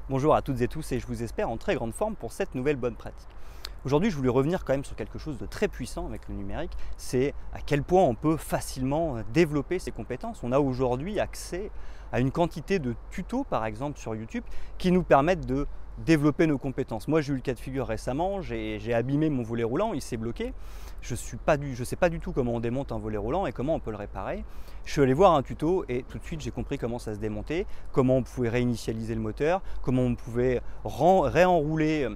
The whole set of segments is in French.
Bonjour à toutes et tous et je vous espère en très grande forme pour cette nouvelle bonne pratique. Aujourd'hui, je voulais revenir quand même sur quelque chose de très puissant avec le numérique, c'est à quel point on peut facilement développer ses compétences. On a aujourd'hui accès à une quantité de tutos, par exemple sur YouTube, qui nous permettent de développer nos compétences. Moi, j'ai eu le cas de figure récemment, j'ai abîmé mon volet roulant, il s'est bloqué. Je ne sais pas du tout comment on démonte un volet roulant et comment on peut le réparer. Je suis allé voir un tuto et tout de suite j'ai compris comment ça se démontait, comment on pouvait réinitialiser le moteur, comment on pouvait réenrouler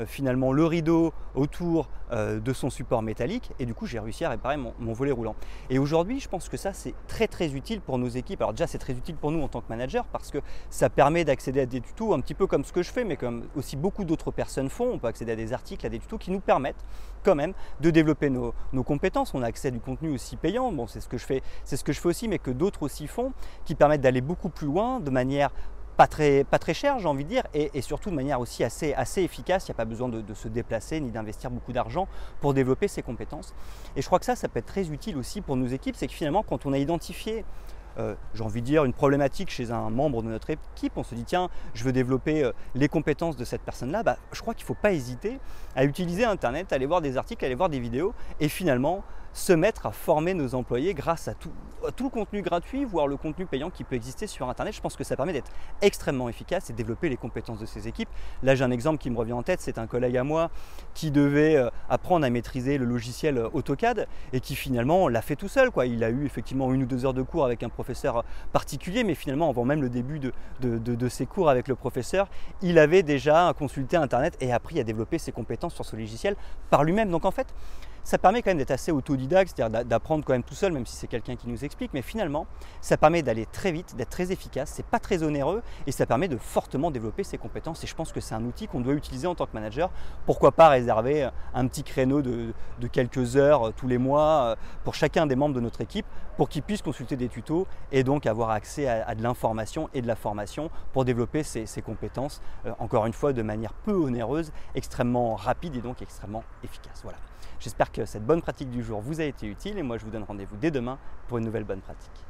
finalement le rideau autour de son support métallique, et du coup j'ai réussi à réparer mon volet roulant. Et aujourd'hui, je pense que ça c'est très utile pour nos équipes. Alors déjà, c'est très utile pour nous en tant que manager parce que ça permet d'accéder à des tutos un petit peu comme ce que je fais, mais comme aussi beaucoup d'autres personnes font. On peut accéder à des articles, à des tutos qui nous permettent quand même de développer nos compétences. On a accès à du contenu aussi payant, bon, c'est ce que je fais aussi, mais que d'autres aussi font, qui permettent d'aller beaucoup plus loin de manière pas très cher, j'ai envie de dire, et surtout de manière aussi assez efficace. Il n'y a pas besoin de se déplacer ni d'investir beaucoup d'argent pour développer ses compétences. Et je crois que ça peut être très utile aussi pour nos équipes. C'est que finalement, quand on a identifié j'ai envie de dire, une problématique chez un membre de notre équipe, on se dit tiens, je veux développer les compétences de cette personne-là, je crois qu'il ne faut pas hésiter à utiliser Internet, à aller voir des articles, à aller voir des vidéos et finalement se mettre à former nos employés grâce à tout le contenu gratuit, voire le contenu payant qui peut exister sur Internet. Je pense que ça permet d'être extrêmement efficace et de développer les compétences de ses équipes. Là, j'ai un exemple qui me revient en tête, c'est un collègue à moi qui devait apprendre à maîtriser le logiciel AutoCAD et qui finalement l'a fait tout seul, quoi. Il a eu effectivement 1 ou 2 heures de cours avec un professeur particulier, mais finalement, avant même le début de ses cours avec le professeur, il avait déjà consulté Internet et appris à développer ses compétences sur ce logiciel par lui-même. Donc en fait, ça permet quand même d'être assez autodidacte, c'est-à-dire d'apprendre quand même tout seul, même si c'est quelqu'un qui nous explique, mais finalement, ça permet d'aller très vite, d'être très efficace, c'est pas très onéreux et ça permet de fortement développer ses compétences. Et je pense que c'est un outil qu'on doit utiliser en tant que manager. Pourquoi pas réserver un petit créneau de quelques heures tous les mois pour chacun des membres de notre équipe pour qu'ils puissent consulter des tutos et donc avoir accès à de l'information et de la formation pour développer ses compétences, encore une fois de manière peu onéreuse, extrêmement rapide et donc extrêmement efficace. Voilà. J'espère que cette bonne pratique du jour vous a été utile et moi je vous donne rendez-vous dès demain pour une nouvelle bonne pratique.